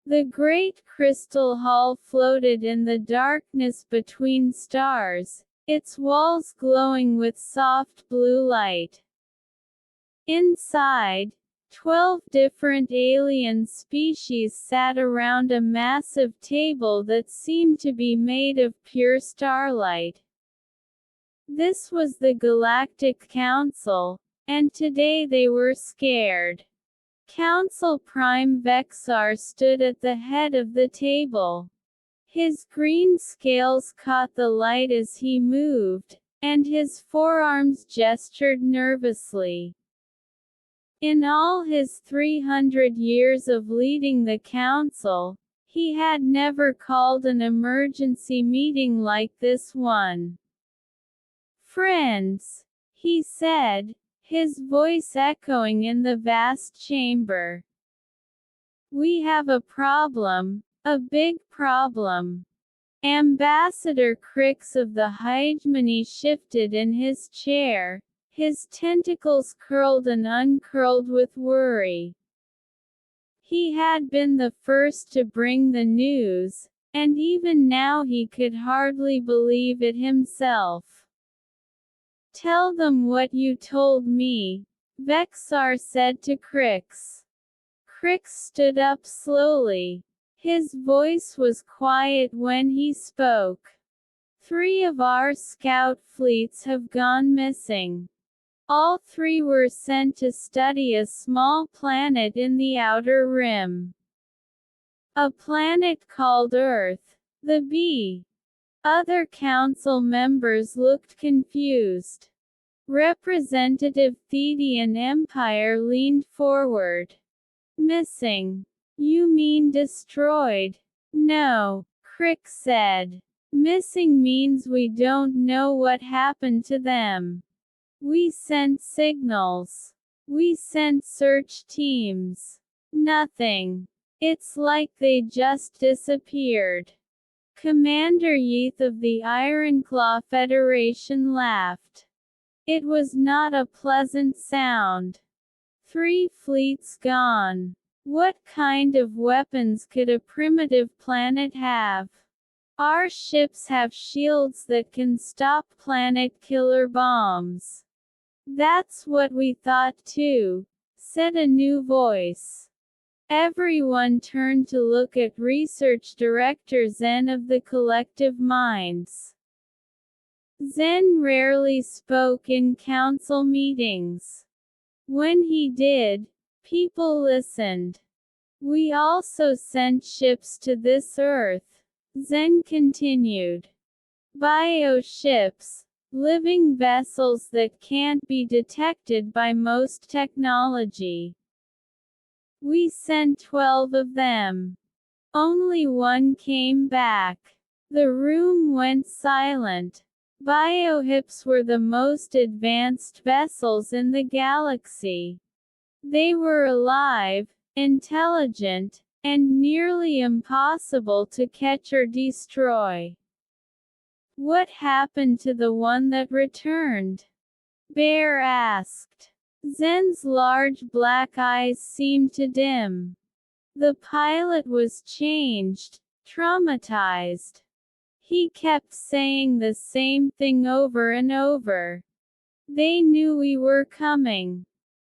The great crystal hall floated in the darkness between stars, its walls glowing with soft blue light. Inside, 12 different alien species sat around a massive table that seemed to be made of pure starlight. This was the Galactic Council, and today they were scared. Council Prime Vexar stood at the head of the table. His green scales caught the light as he moved, and his forearms gestured nervously. In all his 300 years of leading the council, he had never called an emergency meeting like this one. "Friends," he said, his voice echoing in the vast chamber. "We have a problem, a big problem." Ambassador Crix of the Hegemony shifted in his chair, his tentacles curled and uncurled with worry. He had been the first to bring the news, and even now he could hardly believe it himself. "Tell them what you told me," Vexar said to Crix. Crix stood up slowly. His voice was quiet when he spoke. "3 of our scout fleets have gone missing. All 3 were sent to study a small planet in the outer rim. A planet called Earth, the B." Other council members looked confused. Representative Thedian Empire leaned forward. "Missing? You mean destroyed?" "No," Crix said. "Missing means we don't know what happened to them. We sent signals. We sent search teams. Nothing. It's like they just disappeared." Commander Yeath of the Ironclaw Federation laughed. It was not a pleasant sound. 3 fleets gone. What kind of weapons could a primitive planet have? Our ships have shields that can stop planet-killer bombs. "That's what we thought too," said a new voice. Everyone turned to look at Research Director Zen of the Collective Minds. Zen rarely spoke in council meetings. When he did, people listened. "We also sent ships to this Earth," Zen continued. "Bioships, living vessels that can't be detected by most technology. We sent 12 of them. Only 1 came back." The room went silent. Biohips were the most advanced vessels in the galaxy. They were alive, intelligent, and nearly impossible to catch or destroy. "What happened to the one that returned?" Bear asked. Zen's large black eyes seemed to dim. "The pilot was changed, traumatized. He kept saying the same thing over and over. They knew we were coming.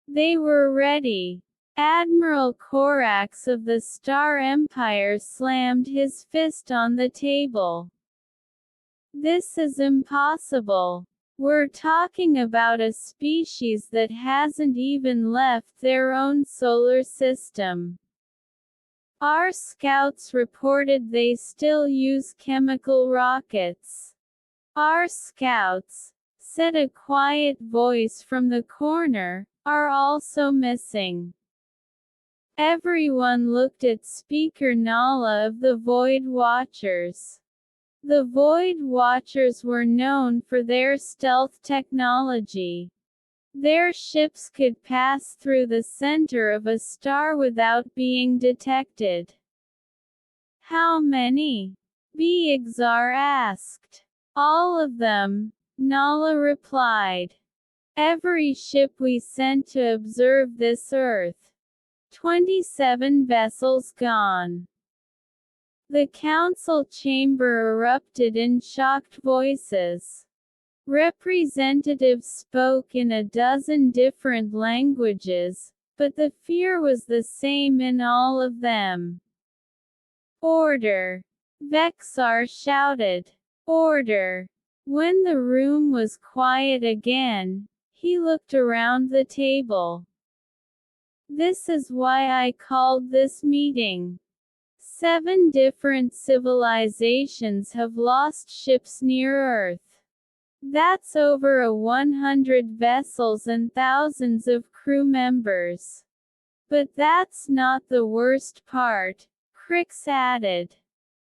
They were ready." Admiral Korax of the Star Empire slammed his fist on the table. "This is impossible. We're talking about a species that hasn't even left their own solar system. Our scouts reported they still use chemical rockets." "Our scouts," said a quiet voice from the corner, "are also missing." Everyone looked at Speaker Nala of the Void Watchers. The Void Watchers were known for their stealth technology. Their ships could pass through the center of a star without being detected. "How many?" Bexar asked. "All of them," Nala replied. "Every ship we sent to observe this Earth. 27 vessels gone. The council chamber erupted in shocked voices. Representatives spoke in a dozen different languages, but the fear was the same in all of them. Order! Vexar shouted. Order! When the room was quiet again, he looked around the table. This is why I called this meeting. 7 different civilizations have lost ships near Earth. That's over 100 vessels and thousands of crew members. But that's not the worst part, Crix added.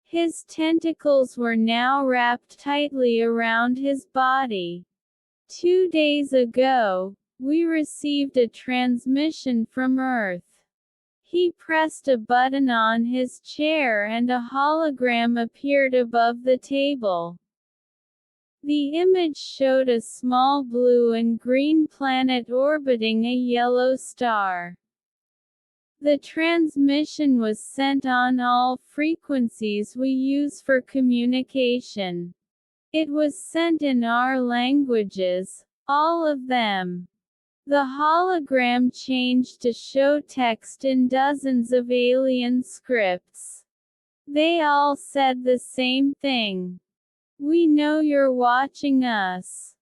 His tentacles were now wrapped tightly around his body. 2 days ago, we received a transmission from Earth. He pressed a button on his chair and a hologram appeared above the table. The image showed a small blue and green planet orbiting a yellow star. The transmission was sent on all frequencies we use for communication. It was sent in our languages, all of them. The hologram changed to show text in dozens of alien scripts. They all said the same thing. We know you're watching us.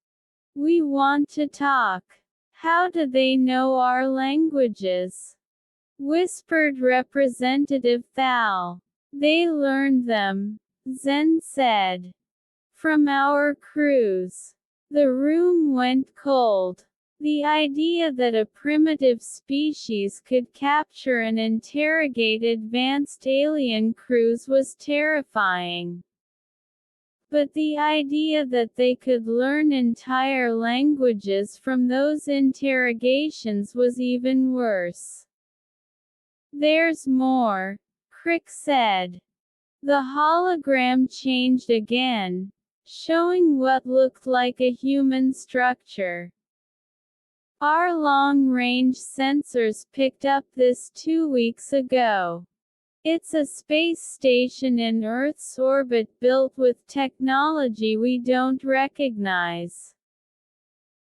We want to talk. How do they know our languages? Whispered Representative Thal. They learned them, Zen said. From our crews. The room went cold. The idea that a primitive species could capture and interrogate advanced alien crews was terrifying. But the idea that they could learn entire languages from those interrogations was even worse. There's more, Crick said. The hologram changed again, showing what looked like a human structure. Our long-range sensors picked up this 2 weeks ago. It's a space station in Earth's orbit built with technology we don't recognize.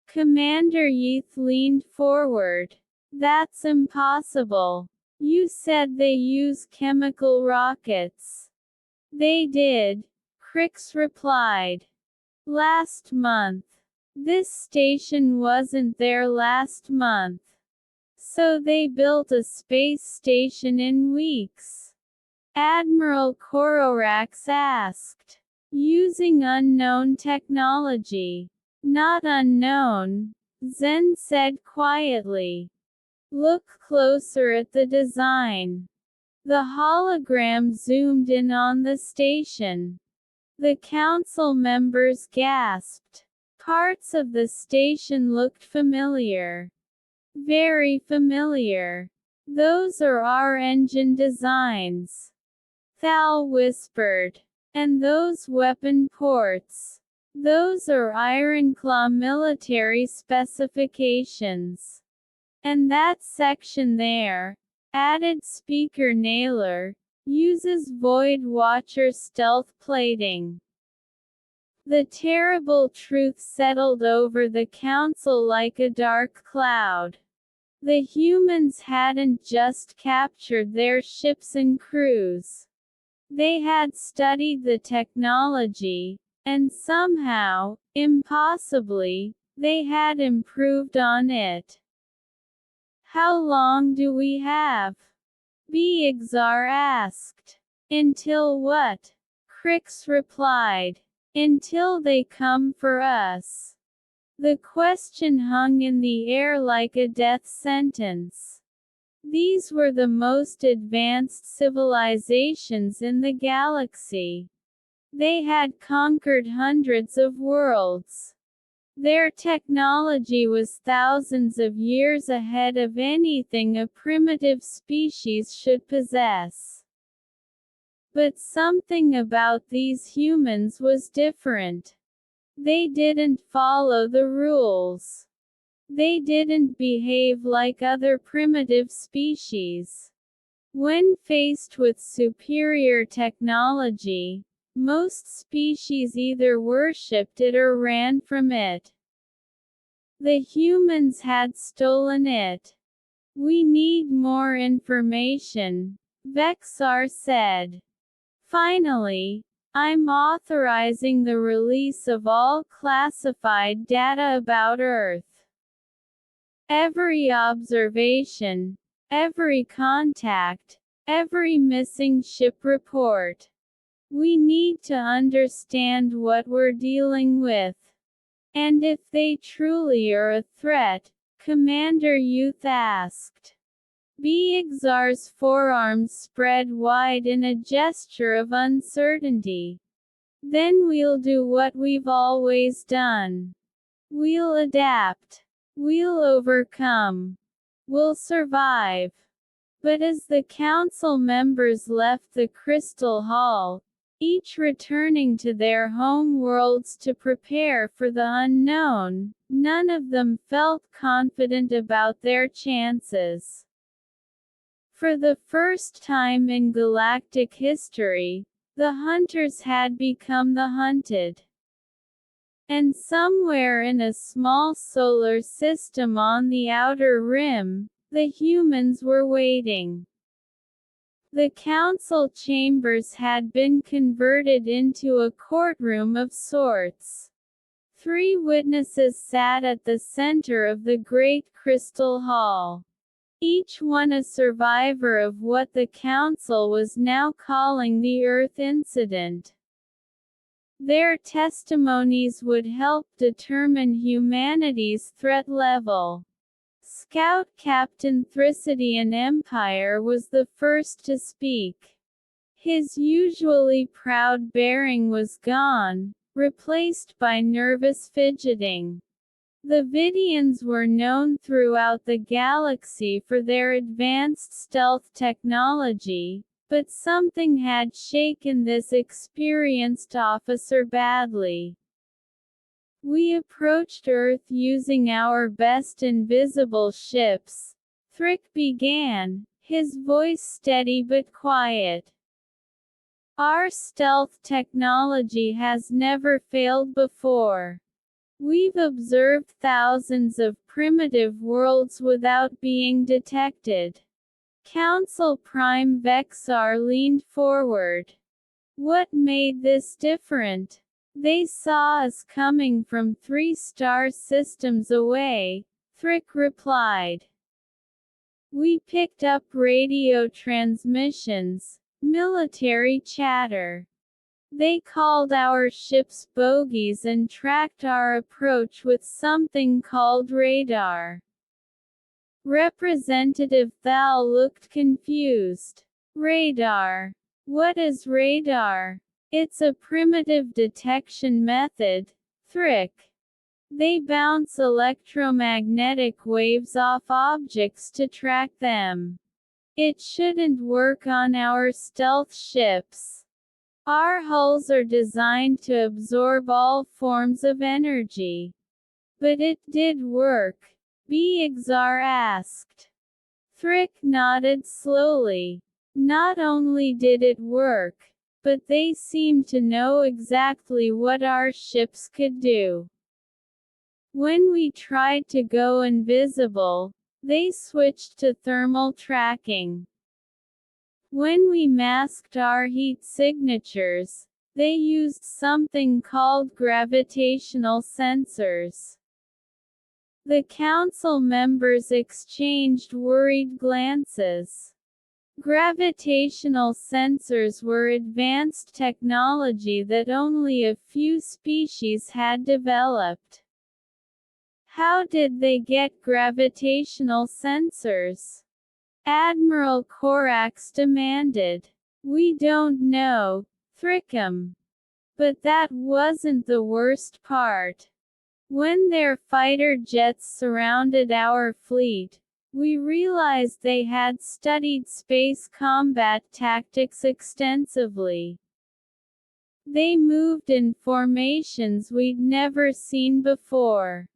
Commander Yeath leaned forward. That's impossible. You said they use chemical rockets. They did, Crix replied. Last month. This station wasn't there last month. So they built a space station in weeks. Admiral Kororax asked. Using unknown technology. Not unknown, Zen said quietly. Look closer at the design. The hologram zoomed in on the station. The council members gasped. Parts of the station looked familiar. Very familiar. Those are our engine designs. Thal whispered. And those weapon ports. Those are Ironclaw military specifications. And that section there, added Speaker Naylor, uses Void Watcher stealth plating. The terrible truth settled over the council like a dark cloud. The humans hadn't just captured their ships and crews. They had studied the technology, and somehow, impossibly, they had improved on it. How long do we have? Bigzar asked. Until what? Crix replied. Until they come for us. The question hung in the air like a death sentence. These were the most advanced civilizations in the galaxy. They had conquered hundreds of worlds. Their technology was thousands of years ahead of anything a primitive species should possess. But something about these humans was different. They didn't follow the rules. They didn't behave like other primitive species. When faced with superior technology, most species either worshipped it or ran from it. The humans had stolen it. We need more information, Vexar said. Finally, I'm authorizing the release of all classified data about Earth. Every observation, every contact, every missing ship report. We need to understand what we're dealing with. And if they truly are a threat, Commander Youth asked. Bexar's forearms spread wide in a gesture of uncertainty. Then we'll do what we've always done. We'll adapt. We'll overcome. We'll survive. But as the council members left the Crystal Hall, each returning to their home worlds to prepare for the unknown, none of them felt confident about their chances. For the first time in galactic history, the hunters had become the hunted. And somewhere in a small solar system on the outer rim, the humans were waiting. The council chambers had been converted into a courtroom of sorts. 3 witnesses sat at the center of the great crystal hall. Each one a survivor of what the council was now calling the Earth incident. Their testimonies would help determine humanity's threat level. Scout Captain Thricidian Empire was the first to speak. His usually proud bearing was gone, replaced by nervous fidgeting. The Vidians were known throughout the galaxy for their advanced stealth technology, but something had shaken this experienced officer badly. We approached Earth using our best invisible ships, Thrick began, his voice steady but quiet. Our stealth technology has never failed before. We've observed thousands of primitive worlds without being detected. Council Prime Vexar leaned forward. What made this different? They saw us coming from 3 star systems away, Thrick replied. We picked up radio transmissions, military chatter. They called our ships bogies and tracked our approach with something called radar. Representative Thal looked confused. Radar. What is radar? It's a primitive detection method, Thrick. They bounce electromagnetic waves off objects to track them. It shouldn't work on our stealth ships. Our hulls are designed to absorb all forms of energy. But it did work, Bexar asked. Thrick nodded slowly. Not only did it work, but they seemed to know exactly what our ships could do. When we tried to go invisible, they switched to thermal tracking. When we masked our heat signatures, they used something called gravitational sensors. The council members exchanged worried glances. Gravitational sensors were advanced technology that only a few species had developed. How did they get gravitational sensors? Admiral Corax demanded. We don't know, Thrickum. But that wasn't the worst part. When their fighter jets surrounded our fleet, we realized they had studied space combat tactics extensively. They moved in formations we'd never seen before.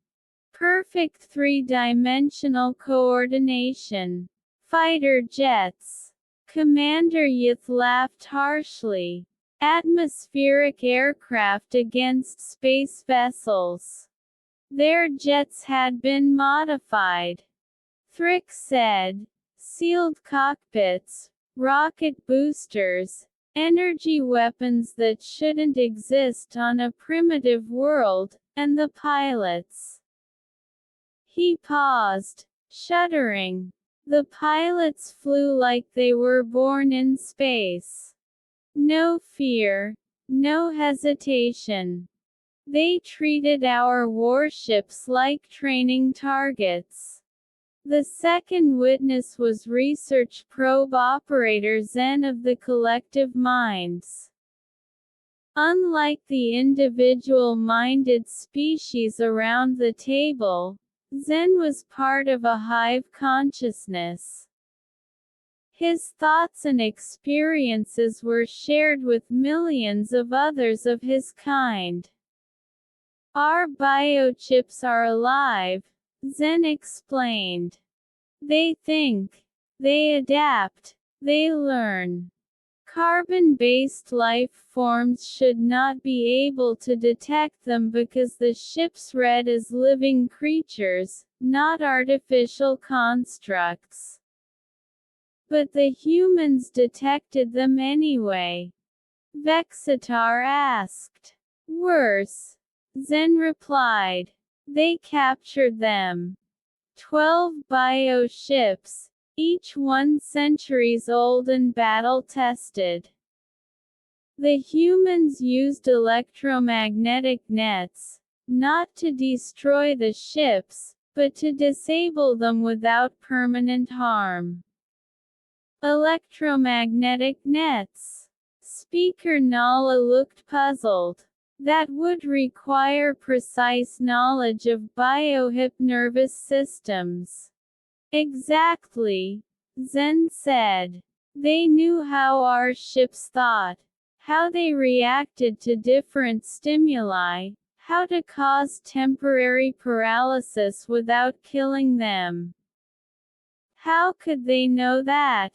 Perfect 3-dimensional coordination. Fighter jets. Commander Yith laughed harshly. Atmospheric aircraft against space vessels. Their jets had been modified. Thrick said. Sealed cockpits, rocket boosters, energy weapons that shouldn't exist on a primitive world, and the pilots. He paused, shuddering. The pilots flew like they were born in space. No fear, no hesitation. They treated our warships like training targets. The second witness was research probe operator Zen of the Collective Minds. Unlike the individual-minded species around the table, Zen was part of a hive consciousness. His thoughts and experiences were shared with millions of others of his kind. Our biochips are alive, Zen explained. They think, they adapt, they learn. Carbon-based life forms should not be able to detect them because the ships read as living creatures, not artificial constructs. But the humans detected them anyway. Vexitar asked. Worse. Zen replied. They captured them. 12 bioships, each one centuries old and battle-tested. The humans used electromagnetic nets, not to destroy the ships, but to disable them without permanent harm. Electromagnetic nets. Speaker Nala looked puzzled. That would require precise knowledge of biohip nervous systems. Exactly, Zen said. They knew how our ships thought, how they reacted to different stimuli, how to cause temporary paralysis without killing them. How could they know that?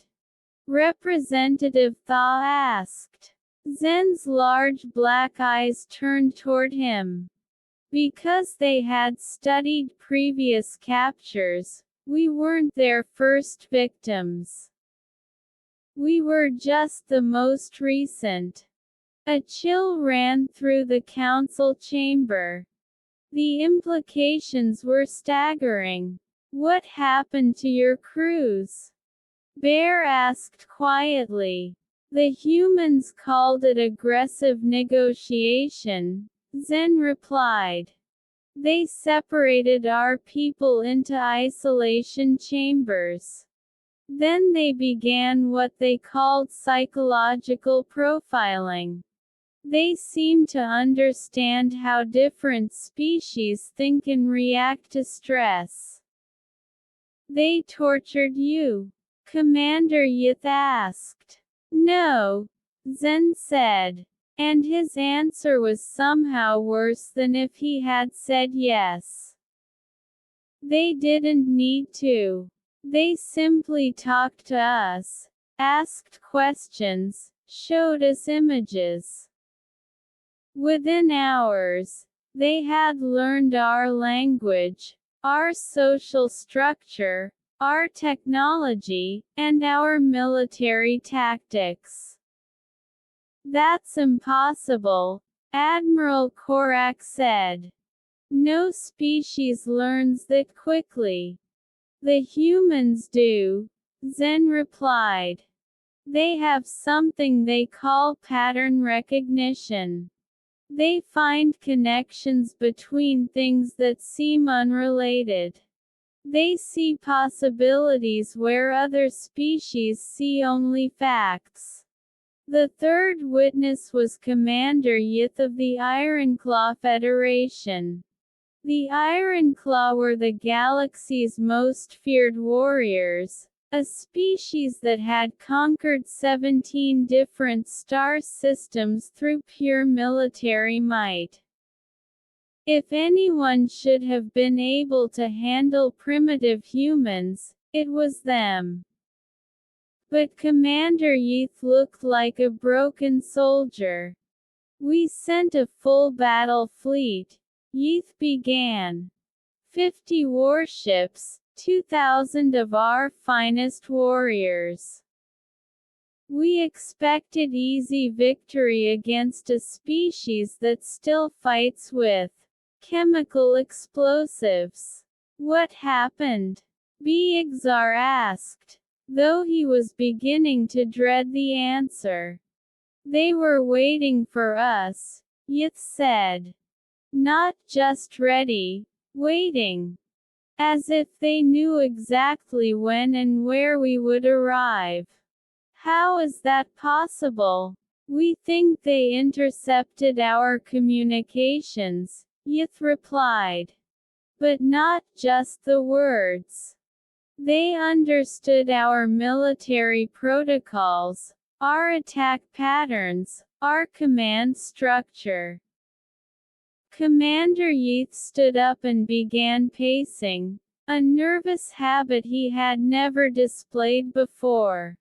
Representative Thaw asked. Zen's large black eyes turned toward him. Because they had studied previous captures, we weren't their first victims. We were just the most recent. A chill ran through the council chamber. The implications were staggering. What happened to your crews? Bear asked quietly. The humans called it aggressive negotiation, Zen replied. They separated our people into isolation chambers. Then they began what they called psychological profiling. They seemed to understand how different species think and react to stress. They tortured you? Commander Yith asked. No, Zen said. And his answer was somehow worse than if he had said yes. They didn't need to. They simply talked to us, asked questions, showed us images. Within hours, they had learned our language, our social structure, our technology, and our military tactics. That's impossible, Admiral Korak said. No species learns that quickly. The humans do, Zen replied. They have something they call pattern recognition. They find connections between things that seem unrelated. They see possibilities where other species see only facts. The third witness was Commander Yith of the Ironclaw Federation. The Ironclaw were the galaxy's most feared warriors, a species that had conquered 17 different star systems through pure military might. If anyone should have been able to handle primitive humans, it was them. But Commander Yeath looked like a broken soldier. We sent a full battle fleet, Yeath began. 50 warships, 2,000 of our finest warriors. We expected easy victory against a species that still fights with chemical explosives. What happened? Bigzar asked, though he was beginning to dread the answer. They were waiting for us, Yeath said. Not just ready, waiting. As if they knew exactly when and where we would arrive. How is that possible? We think they intercepted our communications, Yeath replied. But not just the words. They understood our military protocols, our attack patterns, our command structure. Commander Yeath stood up and began pacing, a nervous habit he had never displayed before.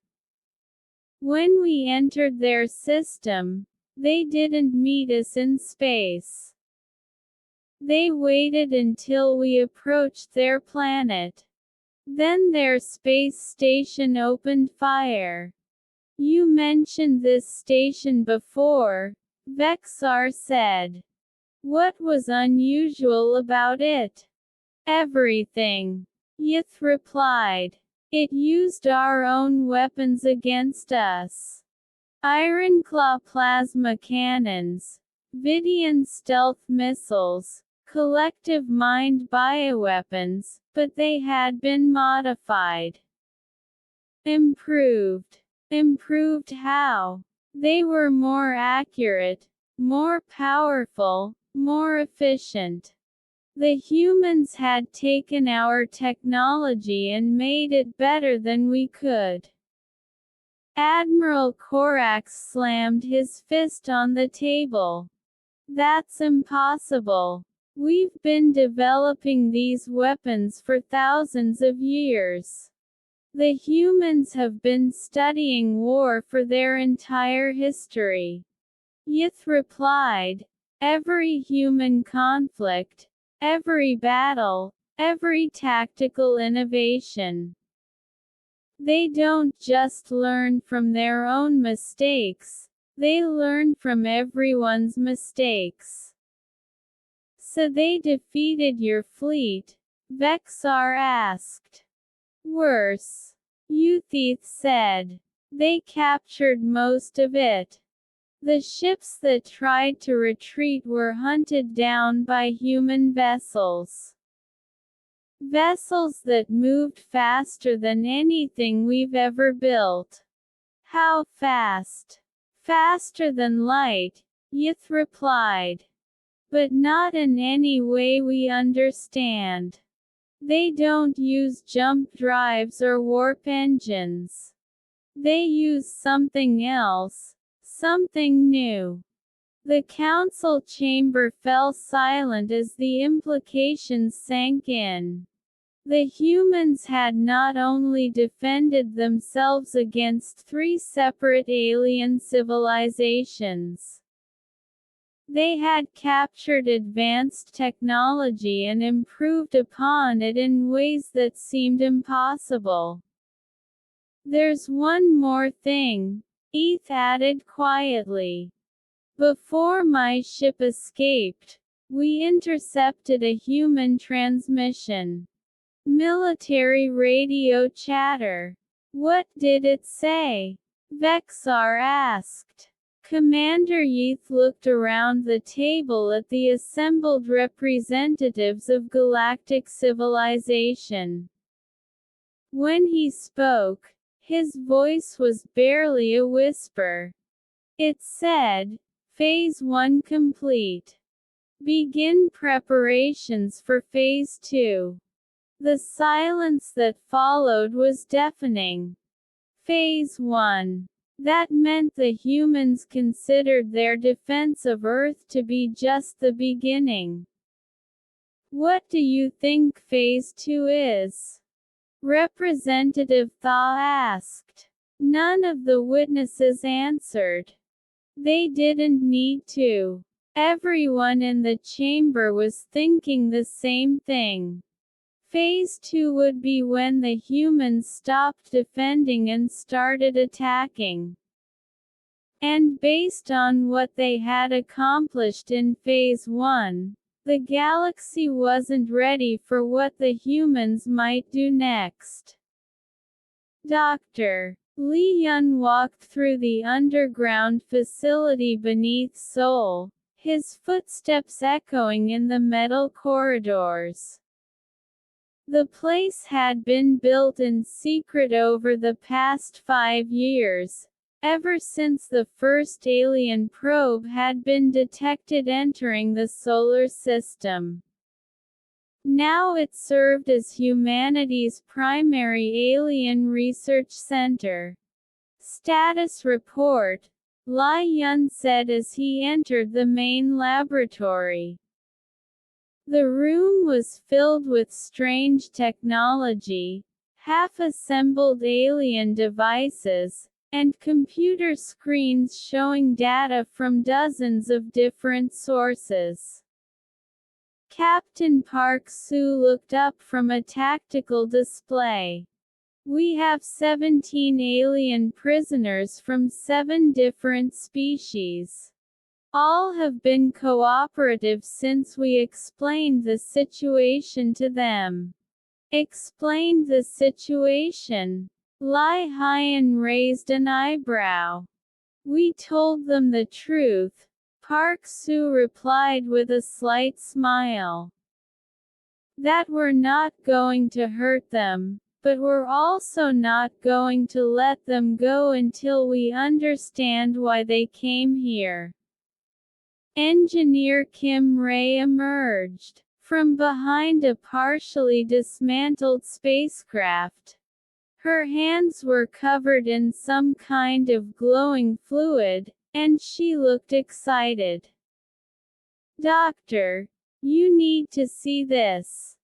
When we entered their system, they didn't meet us in space. They waited until we approached their planet. Then their space station opened fire. You mentioned this station before, Vexar said. What was unusual about it? Everything, Yeath replied. It used our own weapons against us. Ironclaw plasma cannons, Vidian stealth missiles, collective mind bioweapons, but they had been modified. Improved. Improved how? They were more accurate, more powerful, more efficient. The humans had taken our technology and made it better than we could. Admiral Korax slammed his fist on the table. That's impossible. We've been developing these weapons for thousands of years. The humans have been studying war for their entire history. Yeath replied. Every human conflict, every battle, every tactical innovation. They don't just learn from their own mistakes, they learn from everyone's mistakes. So they defeated your fleet? Vexar asked. Worse. Yeath said. They captured most of it. The ships that tried to retreat were hunted down by human vessels. Vessels that moved faster than anything we've ever built. How fast? Faster than light, Yeath replied. But not in any way we understand. They don't use jump drives or warp engines. They use something else. Something new. The council chamber fell silent as the implications sank in. The humans had not only defended themselves against 3 separate alien civilizations. They had captured advanced technology and improved upon it in ways that seemed impossible. There's one more thing, Yeath added quietly. Before my ship escaped, we intercepted a human transmission. Military radio chatter. What did it say? Vexar asked. Commander Yeath looked around the table at the assembled representatives of galactic civilization. When he spoke, his voice was barely a whisper. It said, Phase 1 complete. Begin preparations for Phase 2. The silence that followed was deafening. Phase 1. That meant the humans considered their defense of Earth to be just the beginning. What do you think Phase 2 is? Representative Thaw asked. None of the witnesses answered. They didn't need to. Everyone in the chamber was thinking the same thing. Phase 2 would be when the humans stopped defending and started attacking. And based on what they had accomplished in Phase 1, the galaxy wasn't ready for what the humans might do next. Dr. Li Yun walked through the underground facility beneath Seoul, his footsteps echoing in the metal corridors. The place had been built in secret over the past 5 years, ever since the first alien probe had been detected entering the solar system. Now it served as humanity's primary alien research center. Status report, Li Yun said as he entered the main laboratory. The room was filled with strange technology, half-assembled alien devices, and computer screens showing data from dozens of different sources. Captain Park Soo looked up from a tactical display. We have 17 alien prisoners from 7 different species. All have been cooperative since we explained the situation to them. Explained the situation? Li Hyan raised an eyebrow. We told them the truth, Park Soo replied with a slight smile. That we're not going to hurt them, but we're also not going to let them go until we understand why they came here. Engineer Kim Ray emerged from behind a partially dismantled spacecraft. Her hands were covered in some kind of glowing fluid, and she looked excited. Doctor, you need to see this.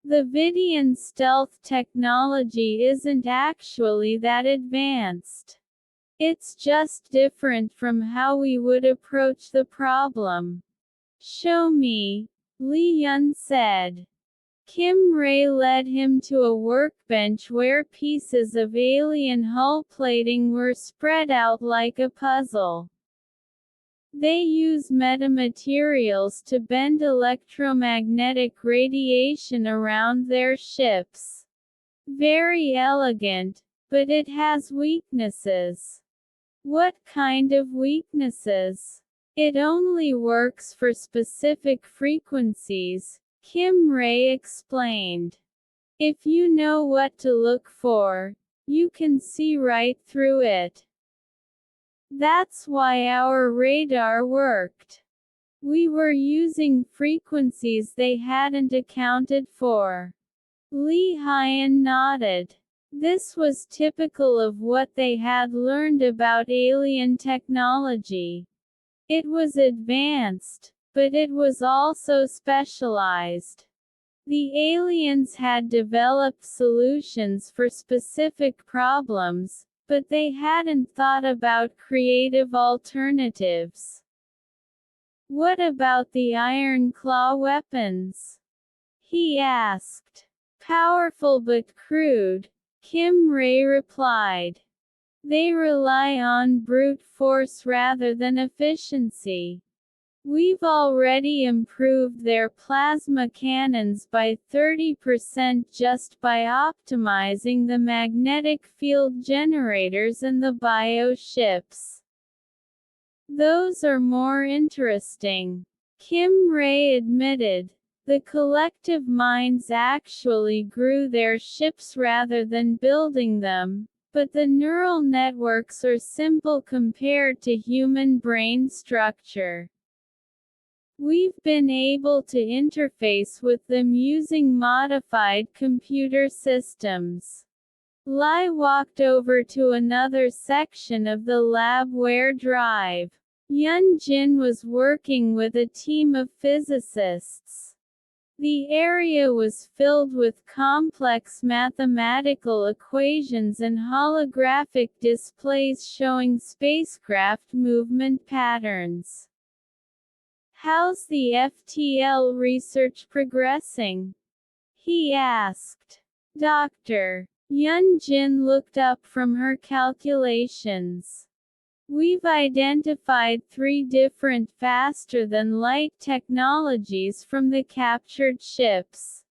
The Vidian stealth technology isn't actually that advanced. It's just different from how we would approach the problem. Show me, Li Yun said. Kim Ray led him to a workbench where pieces of alien hull plating were spread out like a puzzle. They use metamaterials to bend electromagnetic radiation around their ships. Very elegant, but it has weaknesses. What kind of weaknesses? It only works for specific frequencies, Kim Ray explained. If you know what to look for, you can see right through it. That's why our radar worked. We were using frequencies they hadn't accounted for. Li Hyan nodded. This was typical of what they had learned about alien technology. It was advanced, but it was also specialized. The aliens had developed solutions for specific problems, but they hadn't thought about creative alternatives. What about the Iron Claw weapons? He asked. Powerful but crude, Kim Ray replied. They rely on brute force rather than efficiency. We've already improved their plasma cannons by 30% just by optimizing the magnetic field generators and the bioships. Those are more interesting, Kim Ray admitted. The collective minds actually grew their ships rather than building them, but the neural networks are simple compared to human brain structure. We've been able to interface with them using modified computer systems. Li walked over to another section of the lab where Drive Yun Jin was working with a team of physicists. The area was filled with complex mathematical equations and holographic displays showing spacecraft movement patterns. "How's the FTL research progressing?" he asked. Dr. Yunjin looked up from her calculations. "We've identified 3 different faster-than-light technologies from the captured ships.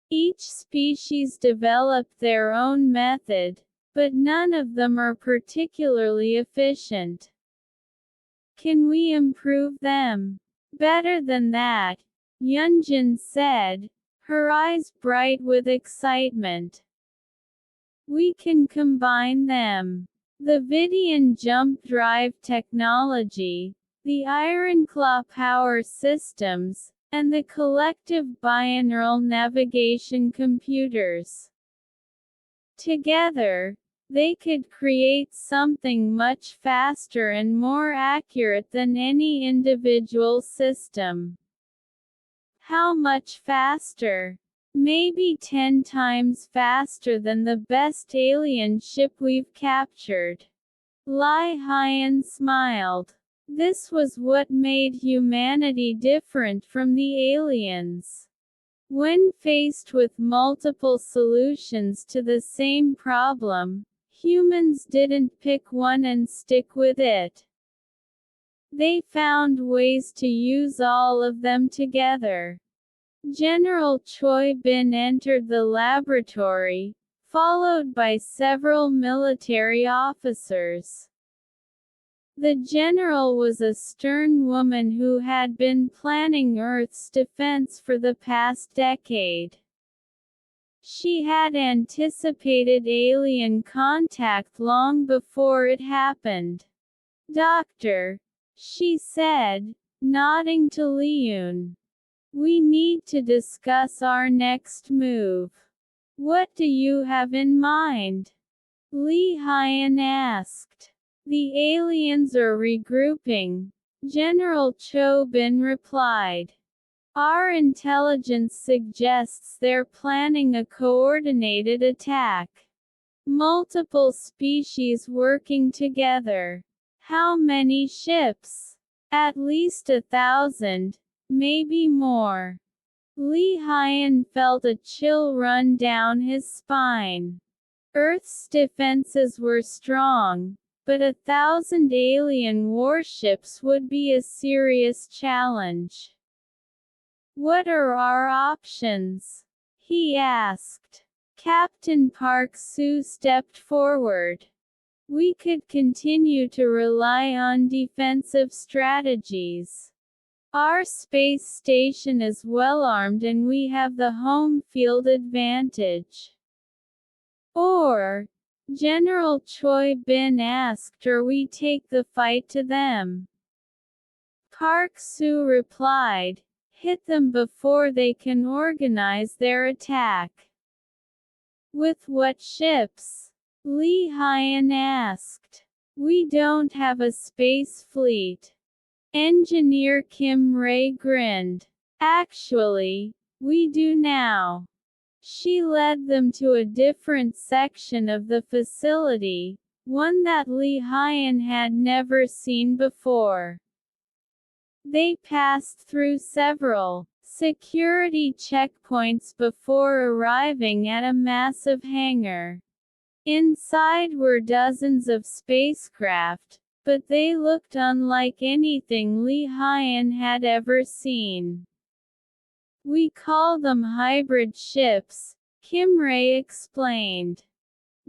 Each species developed their own method, but none of them are particularly efficient. Can we improve them?" "Better than that," Yunjin said, her eyes bright with excitement. "We can combine them. The Vidian jump drive technology, the Ironclaw power systems, and the collective binaural navigation computers. Together, they could create something much faster and more accurate than any individual system." "How much faster?" "Maybe 10 times faster than the best alien ship we've captured." Li Haiyan smiled. This was what made humanity different from the aliens. When faced with multiple solutions to the same problem, humans didn't pick one and stick with it. They found ways to use all of them together. General Choi Bin entered the laboratory, followed by several military officers. The general was a stern woman who had been planning Earth's defense for the past decade. She had anticipated alien contact long before it happened. "Doctor," she said, nodding to Liyun, "we need to discuss our next move." "What do you have in mind?" Li Haiyan asked. "The aliens are regrouping," General Cho Bin replied. "Our intelligence suggests they're planning a coordinated attack. Multiple species working together." "How many ships?" "At least 1,000. Maybe more." Li Haiyan felt a chill run down his spine. Earth's defenses were strong, but 1,000 alien warships would be a serious challenge. "What are our options?" he asked. Captain Park Soo stepped forward. "We could continue to rely on defensive strategies. Our space station is well armed and we have the home field advantage." "Or," General Choi Bin asked, "or we take the fight to them." Park Soo replied, "Hit them before they can organize their attack." "With what ships?" Li Haiyan asked. "We don't have a space fleet." Engineer Kim Ray grinned. "Actually, we do now." She led them to a different section of the facility, one that Li Haiyan had never seen before. They passed through several security checkpoints before arriving at a massive hangar. Inside were dozens of spacecraft, but they looked unlike anything Li Haiyan had ever seen. "We call them hybrid ships," Kim Ray explained.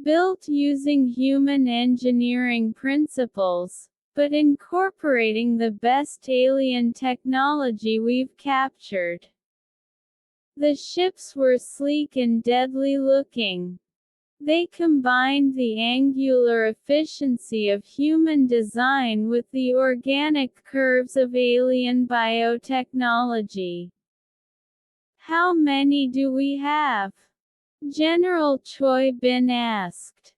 "Built using human engineering principles, but incorporating the best alien technology we've captured." The ships were sleek and deadly looking. They combined the angular efficiency of human design with the organic curves of alien biotechnology. "How many do we have?" General Choi Bin asked.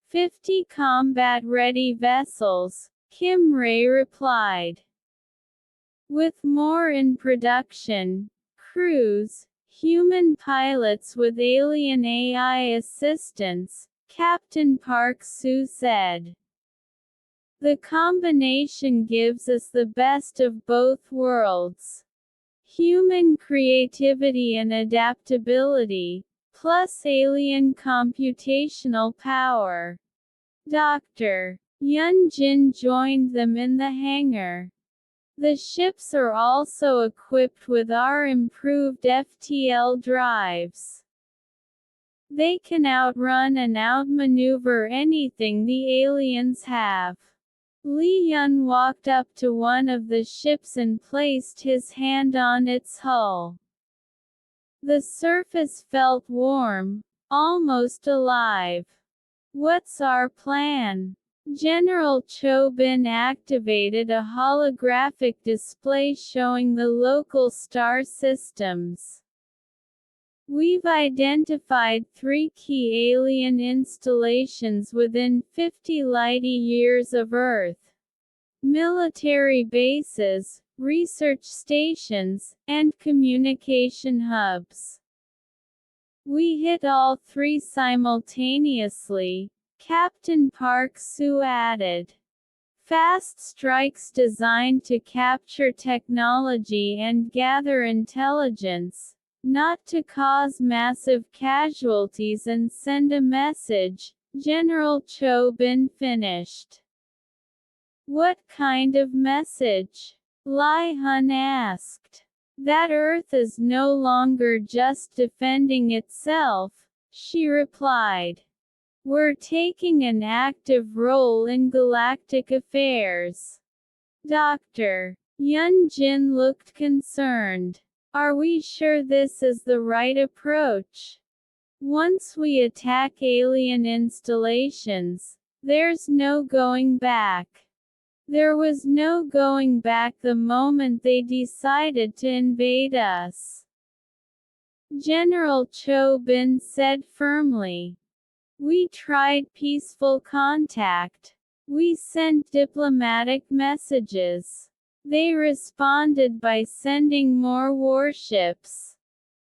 50 combat-ready vessels, Kim Ray replied. "With more in production, crews, human pilots with alien AI assistants, Captain Park Soo said. The combination gives us the best of both worlds. Human creativity and adaptability, plus alien computational power. Dr. Yun Jin joined them in the hangar. The ships are also equipped with our improved FTL drives. They can outrun and outmaneuver anything the aliens have. Li Yun walked up to one of the ships and placed his hand on its hull. The surface felt warm, almost alive. What's our plan? General Cho Bin activated a holographic display showing the local star systems. We've identified 3 key alien installations within 50 light-years of Earth. Military bases, research stations, and communication hubs. We hit all 3 simultaneously, Captain Park Soo added. Fast strikes designed to capture technology and gather intelligence, not to cause massive casualties and send a message, General Cho Bin finished. What kind of message? Lai Hun asked. That Earth is no longer just defending itself, she replied. We're taking an active role in galactic affairs. Dr. Yun Jin looked concerned. Are we sure this is the right approach? Once we attack alien installations, there's no going back. There was no going back the moment they decided to invade us. General Cho Bin said firmly. We tried peaceful contact. We sent diplomatic messages. They responded by sending more warships.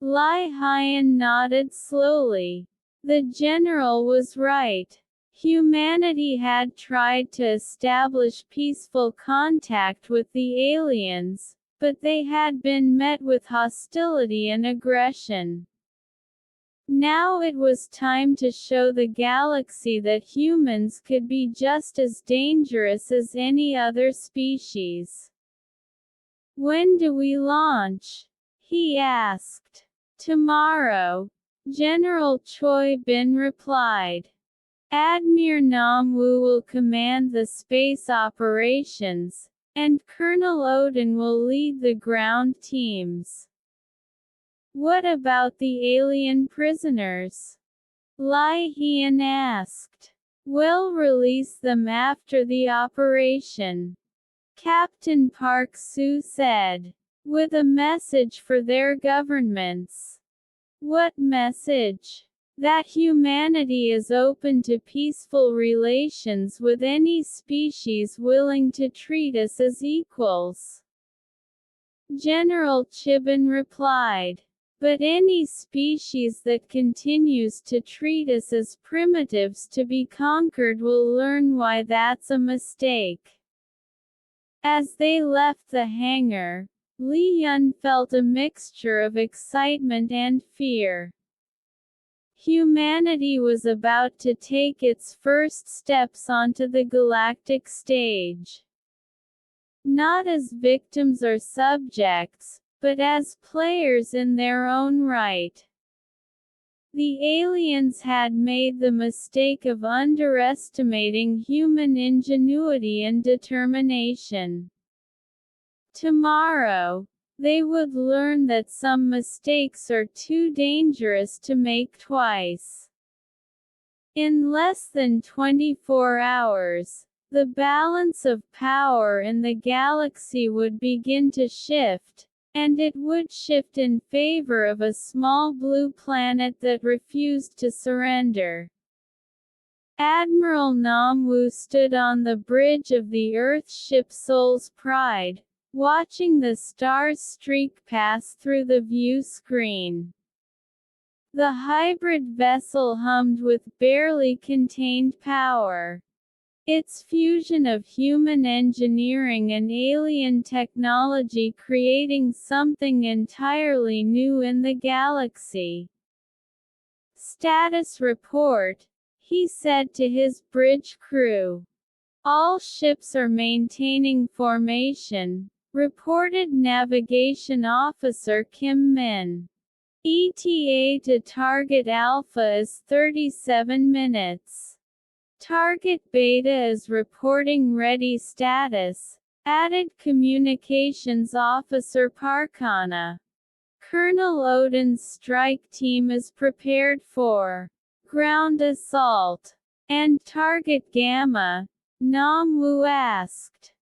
Lai Hyan nodded slowly. The general was right. Humanity had tried to establish peaceful contact with the aliens, but they had been met with hostility and aggression. Now it was time to show the galaxy that humans could be just as dangerous as any other species. When do we launch? He asked. Tomorrow, General Choi Bin replied. Admiral Nam Wu will command the space operations, and Colonel Odin will lead the ground teams. What about the alien prisoners? Lai Hyan asked. We'll release them after the operation. Captain Park Soo said, with a message for their governments. What message? That humanity is open to peaceful relations with any species willing to treat us as equals. General Chibin replied. But any species that continues to treat us as primitives to be conquered will learn why that's a mistake. As they left the hangar, Li Yun felt a mixture of excitement and fear. Humanity was about to take its first steps onto the galactic stage. Not as victims or subjects, but as players in their own right. The aliens had made the mistake of underestimating human ingenuity and determination. Tomorrow, they would learn that some mistakes are too dangerous to make twice. In less than 24 hours, the balance of power in the galaxy would begin to shift, and it would shift in favor of a small blue planet that refused to surrender. Admiral Nam Wu stood on the bridge of the Earth ship Soul's Pride, watching the stars streak past through the view screen. The hybrid vessel hummed with barely contained power. Its fusion of human engineering and alien technology creating something entirely new in the galaxy. "Status report," he said to his bridge crew. "All ships are maintaining formation," reported Navigation Officer Kim Min. "ETA to target Alpha is 37 minutes. Target Beta is reporting ready status," added Communications Officer Parkana. "Colonel Odin's strike team is prepared for ground assault." "And Target Gamma?" Nam Wu asked.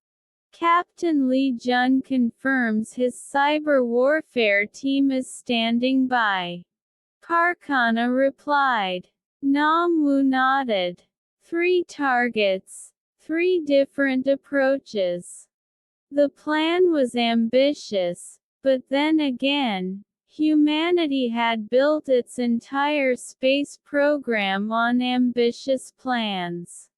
"Captain Lee Jun confirms his cyber warfare team is standing by," Parkana replied. Nam Wu nodded. 3 targets, 3 different approaches. The plan was ambitious, but then again, humanity had built its entire space program on ambitious plans.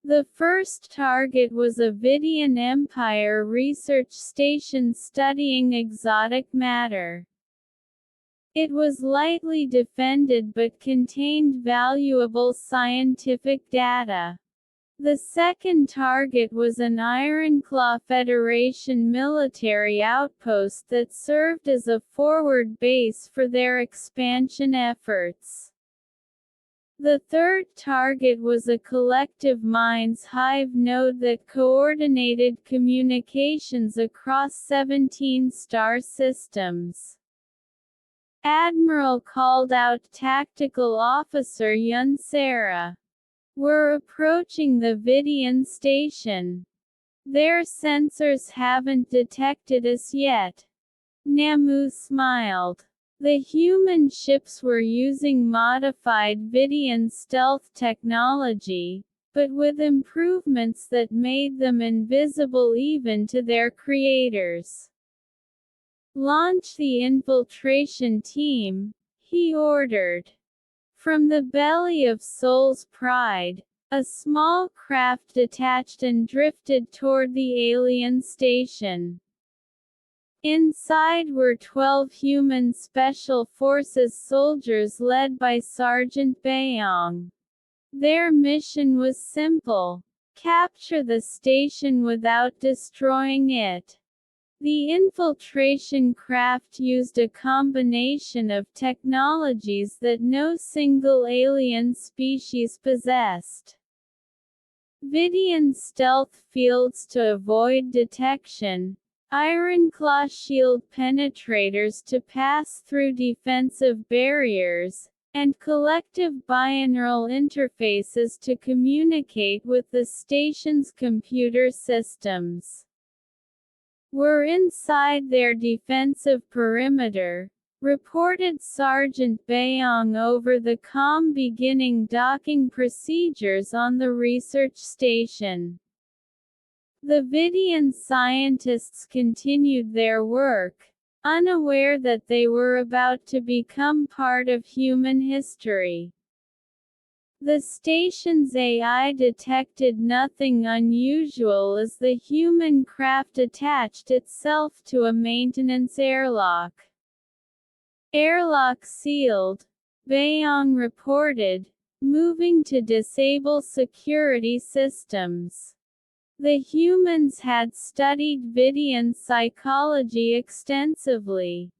The first target was a Vidian Empire research station studying exotic matter. It was lightly defended but contained valuable scientific data. The second target was an Ironclaw Federation military outpost that served as a forward base for their expansion efforts. The third target was a collective minds hive node that coordinated communications across 17 star systems. Admiral called out Tactical Officer Yun Sara. "We're approaching the Vidian station. Their sensors haven't detected us yet." Namu smiled. The human ships were using modified Vidian stealth technology, but with improvements that made them invisible even to their creators. "Launch the infiltration team," he ordered. From the belly of Soul's Pride, a small craft detached and drifted toward the alien station. Inside were 12 human Special Forces soldiers led by Sergeant Bayong. Their mission was simple: capture the station without destroying it. The infiltration craft used a combination of technologies that no single alien species possessed. Vidian stealth fields to avoid detection, Ironclaw shield penetrators to pass through defensive barriers, and collective binaural interfaces to communicate with the station's computer systems. "We're inside their defensive perimeter," reported Sergeant Bayong over the comm, beginning docking procedures on the research station. The Vidian scientists continued their work, unaware that they were about to become part of human history. The station's AI detected nothing unusual as the human craft attached itself to a maintenance airlock. "Airlock sealed," Bayong reported, moving to disable security systems. The humans had studied Vidian psychology extensively.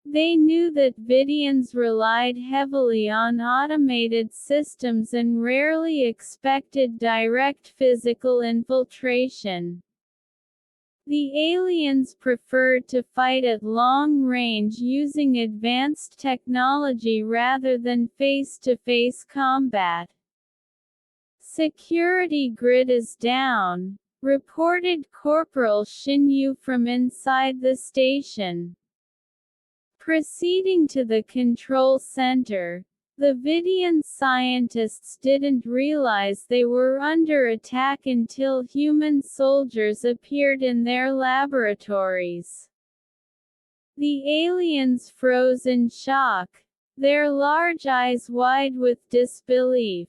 They knew that Vidians relied heavily on automated systems and rarely expected direct physical infiltration. The aliens preferred to fight at long range using advanced technology rather than face-to-face combat. "Security grid is down," reported Corporal Shinyu from inside the station. Proceeding to the control center, The Vidian scientists didn't realize they were under attack until human soldiers appeared in their laboratories. The aliens froze in shock, their large eyes wide with disbelief.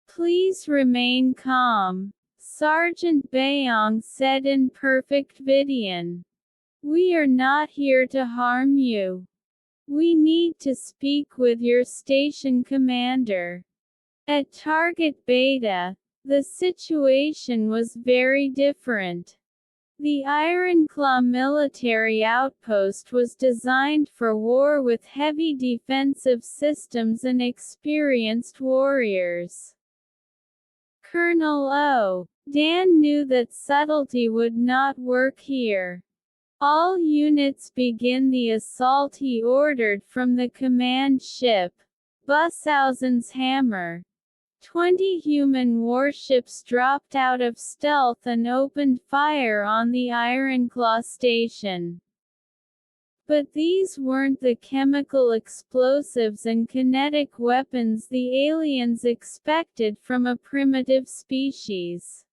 "Please remain calm," Sergeant Bayong said in perfect Vidian. "We are not here to harm you. We need to speak with your station commander." At Target Beta, the situation was very different. The Ironclaw military outpost was designed for war with heavy defensive systems and experienced warriors. Colonel Dan knew that subtlety would not work here. "All units begin the assault," he ordered from the command ship, Bushausen's Hammer. 20 human warships dropped out of stealth and opened fire on the Ironclaw station. But these weren't the chemical explosives and kinetic weapons the aliens expected from a primitive species.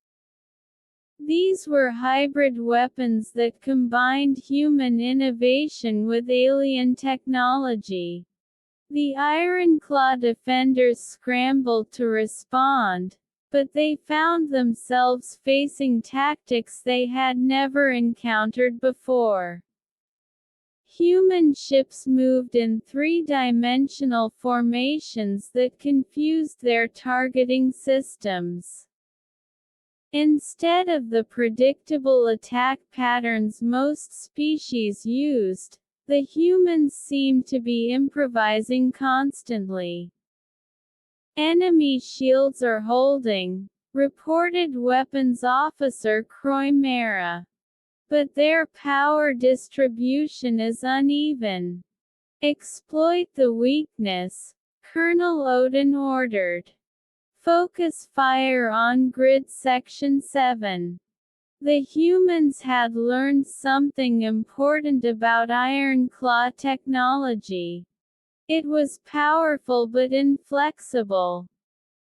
These were hybrid weapons that combined human innovation with alien technology. The Ironclaw defenders scrambled to respond, but they found themselves facing tactics they had never encountered before. Human ships moved in three-dimensional formations that confused their targeting systems. Instead of the predictable attack patterns most species used, the humans seemed to be improvising constantly. "Enemy shields are holding," reported Weapons Officer Croimera. "But their power distribution is uneven. Exploit the weakness," Colonel Odin ordered. "Focus fire on Grid Section 7. The humans had learned something important about Ironclaw technology. It was powerful but inflexible.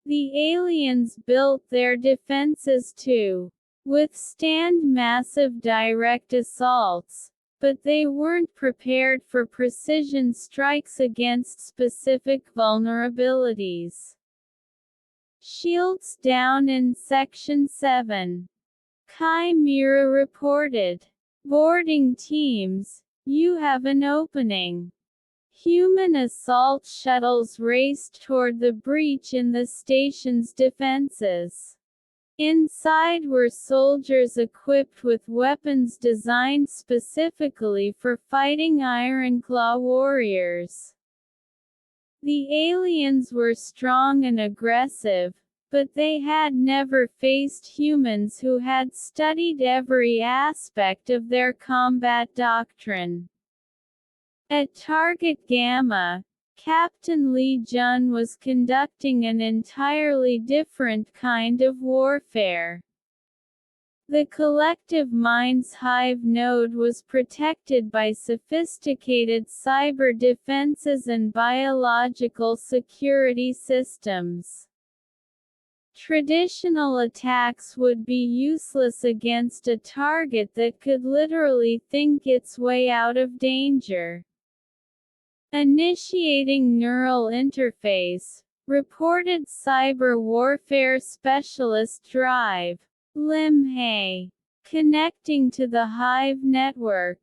The aliens built their defenses to withstand massive direct assaults, but they weren't prepared for precision strikes against specific vulnerabilities." "Shields down in Section 7. Chimera reported. "Boarding teams, you have an opening." Human assault shuttles raced toward the breach in the station's defenses. Inside were soldiers equipped with weapons designed specifically for fighting Ironclaw warriors. The aliens were strong and aggressive, but they had never faced humans who had studied every aspect of their combat doctrine. At Target Gamma, Captain Lee Jun was conducting an entirely different kind of warfare. The collective mind's hive node was protected by sophisticated cyber defenses and biological security systems. Traditional attacks would be useless against a target that could literally think its way out of danger. "Initiating neural interface," reported cyber warfare specialist Drive Limhay, connecting to the Hive network.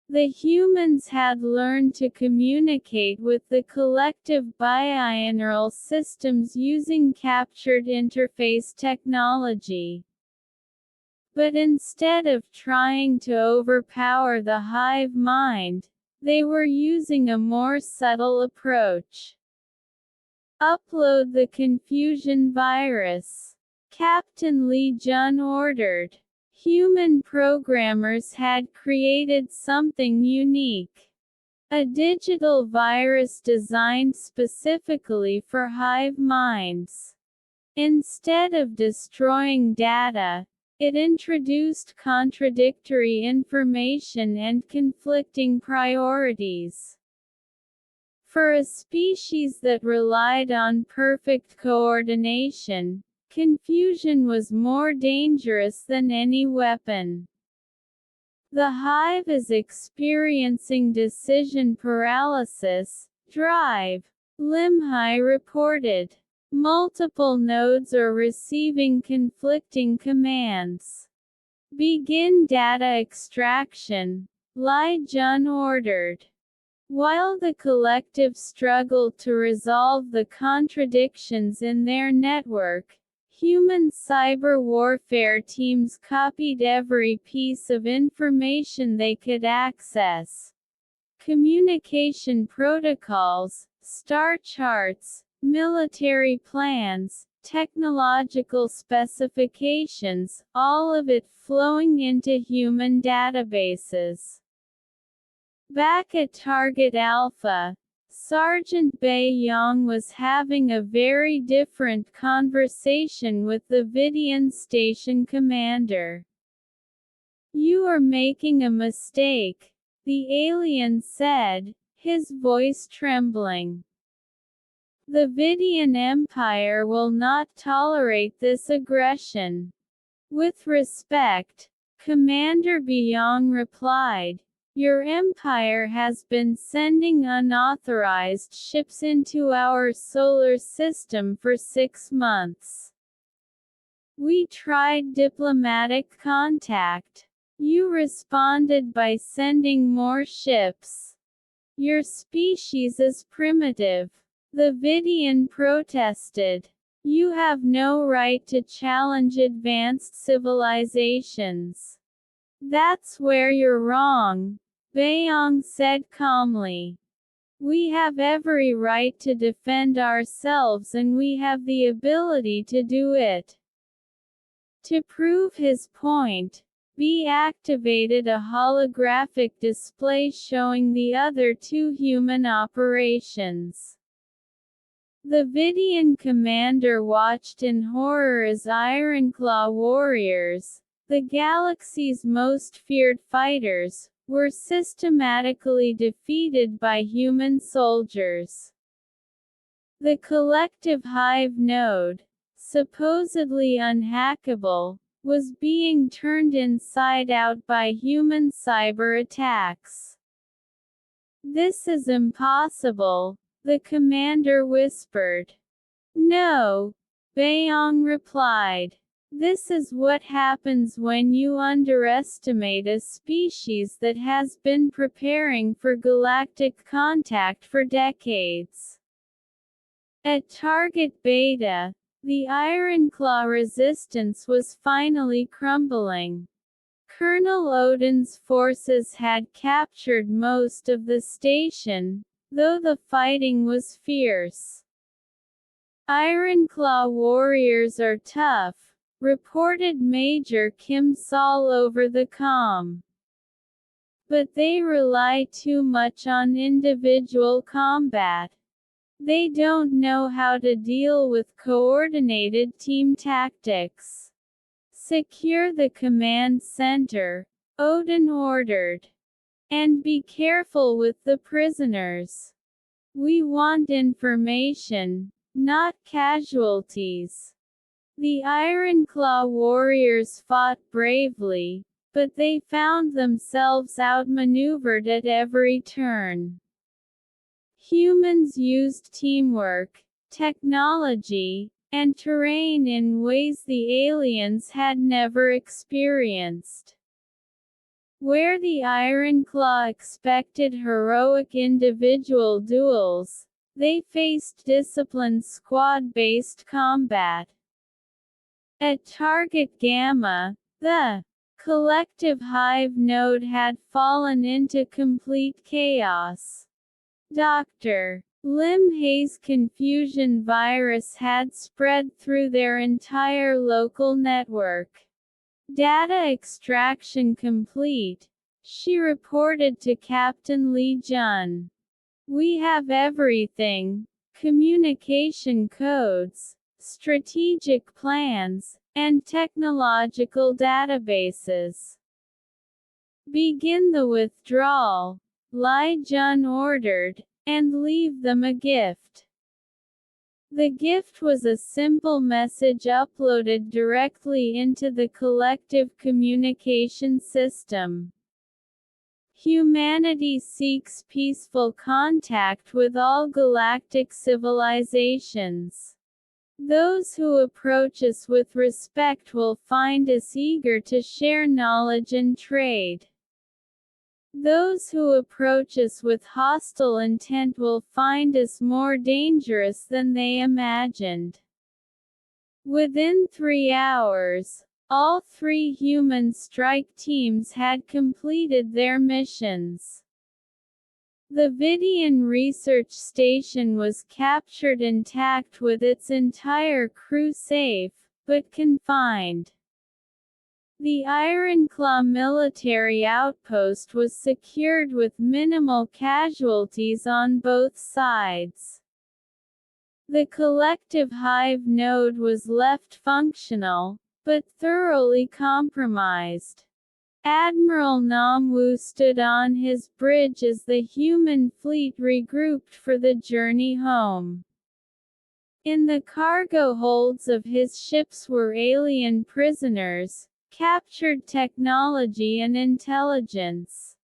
The humans had learned to communicate with the collective binaural systems using captured interface technology. But instead of trying to overpower the hive mind, they were using a more subtle approach. "Upload the confusion virus," Captain Lee Jun ordered. Human programmers had created something unique. A digital virus designed specifically for hive minds. Instead of destroying data, it introduced contradictory information and conflicting priorities. For a species that relied on perfect coordination, confusion was more dangerous than any weapon. The hive is experiencing decision paralysis. Drive. Limhi reported. Multiple nodes are receiving conflicting commands. Begin data extraction, Lai Jun ordered. While the collective struggled to resolve the contradictions in their network, human cyber warfare teams copied every piece of information they could access. Communication protocols, star charts, military plans, technological specifications, all of it flowing into human databases. Back at Target Alpha, Sergeant Bai Yong was having a very different conversation with the Vidian station commander. "You are making a mistake," the alien said, his voice trembling. "The Vidian Empire will not tolerate this aggression." "With respect," Commander Byong replied, "your empire has been sending unauthorized ships into our solar system for 6 months. We tried diplomatic contact. You responded by sending more ships. Your species is primitive." The Vidian protested. "You have no right to challenge advanced civilizations." "That's where you're wrong," Bayong said calmly. "We have every right to defend ourselves and we have the ability to do it." To prove his point, B activated a holographic display showing the other 2 human operations. The Vidian commander watched in horror as Ironclaw warriors, the galaxy's most feared fighters, were systematically defeated by human soldiers. The collective hive node, supposedly unhackable, was being turned inside out by human cyber attacks. "This is impossible," the commander whispered. "No," Bayong replied. "This is what happens when you underestimate a species that has been preparing for galactic contact for decades." At Target Beta, the Ironclaw resistance was finally crumbling. Colonel Odin's forces had captured most of the station, though the fighting was fierce. "Ironclaw warriors are tough," reported Major Kim Sol over the comm. "But they rely too much on individual combat. They don't know how to deal with coordinated team tactics." "Secure the command center," Odin ordered. "And be careful with the prisoners. We want information, not casualties." The Ironclaw warriors fought bravely, but they found themselves outmaneuvered at every turn. Humans used teamwork, technology, and terrain in ways the aliens had never experienced. Where the Ironclaw expected heroic individual duels, they faced disciplined squad-based combat. At Target Gamma, the collective hive node had fallen into complete chaos. Dr. Lim Hay's confusion virus had spread through their entire local network. "Data extraction complete," she reported to Captain Lee Jun. "We have everything: communication codes, strategic plans, and technological databases. Begin the withdrawal," Lai Jun ordered, and leave them a gift. The gift was a simple message uploaded directly into the collective communication system. Humanity seeks peaceful contact with all galactic civilizations. Those who approach us with respect will find us eager to share knowledge and trade. Those who approach us with hostile intent will find us more dangerous than they imagined. Within 3 hours, all 3 human strike teams had completed their missions. The Vidian research station was captured intact with its entire crew safe, but confined. The Ironclaw military outpost was secured with minimal casualties on both sides. The collective hive node was left functional, but thoroughly compromised. Admiral Namwu stood on his bridge as the human fleet regrouped for the journey home. In the cargo holds of his ships were alien prisoners, captured technology and intelligence.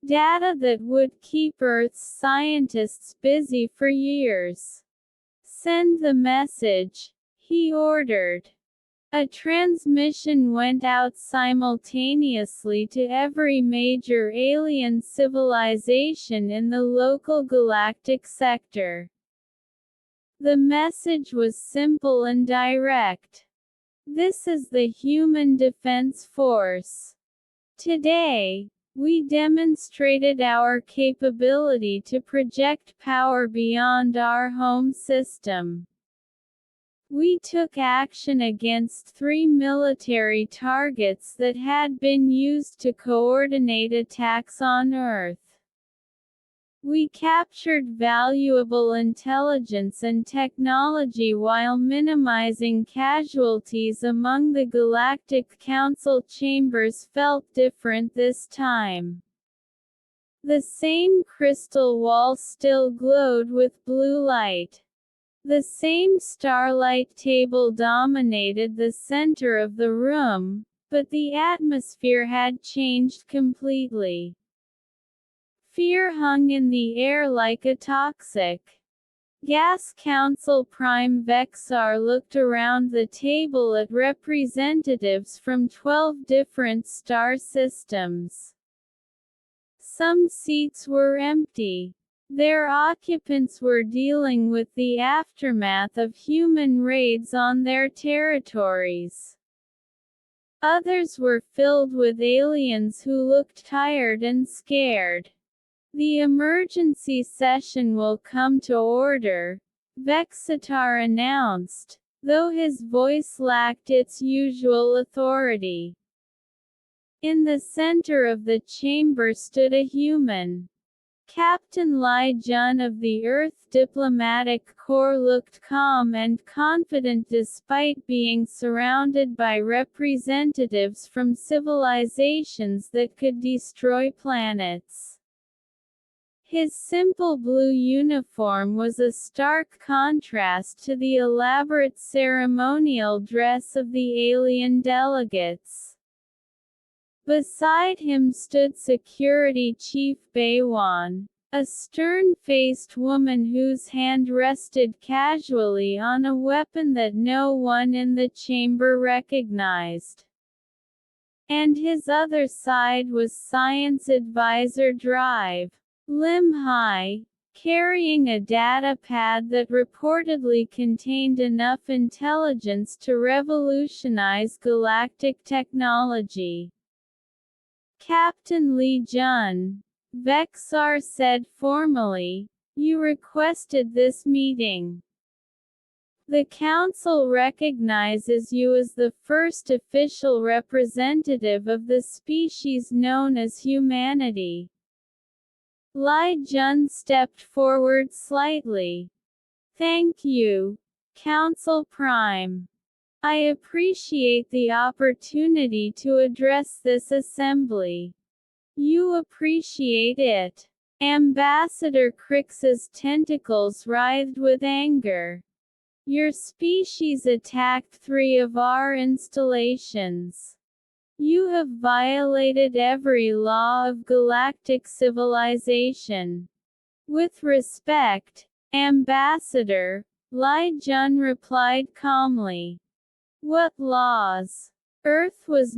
Data that would keep Earth's scientists busy for years. "Send the message," he ordered. A transmission went out simultaneously to every major alien civilization in the local galactic sector. The message was simple and direct. "This is the Human Defense Force. Today, we demonstrated our capability to project power beyond our home system. We took action against 3 military targets that had been used to coordinate attacks on Earth. We captured valuable intelligence and technology while minimizing casualties among the Galactic Council chambers felt different this time. The same crystal wall still glowed with blue light. The same starlight table dominated the center of the room, but the atmosphere had changed completely. Fear hung in the air like a toxic gas. Council Prime Vexar looked around the table at representatives from 12 different star systems. Some seats were empty. Their occupants were dealing with the aftermath of human raids on their territories. Others were filled with aliens who looked tired and scared. "The emergency session will come to order," Vexitar announced, though his voice lacked its usual authority. In the center of the chamber stood a human. Captain Lai Jun of the Earth Diplomatic Corps looked calm and confident despite being surrounded by representatives from civilizations that could destroy planets. His simple blue uniform was a stark contrast to the elaborate ceremonial dress of the alien delegates. Beside him stood Security Chief Beiwan, a stern-faced woman whose hand rested casually on a weapon that no one in the chamber recognized. And his other side was Science Advisor Drive Lim Hai, carrying a data pad that reportedly contained enough intelligence to revolutionize galactic technology. "Captain Li Jun," Vexar said formally, "you requested this meeting. The Council recognizes you as the first official representative of the species known as humanity." Lai Jun stepped forward slightly. "Thank you, Council Prime. I appreciate the opportunity to address this assembly. You appreciate it. Ambassador Crix's tentacles writhed with anger. Your species attacked 3 of our installations. You have violated every law of galactic civilization. With respect, Ambassador, Lai Jun replied calmly. What laws? Earth was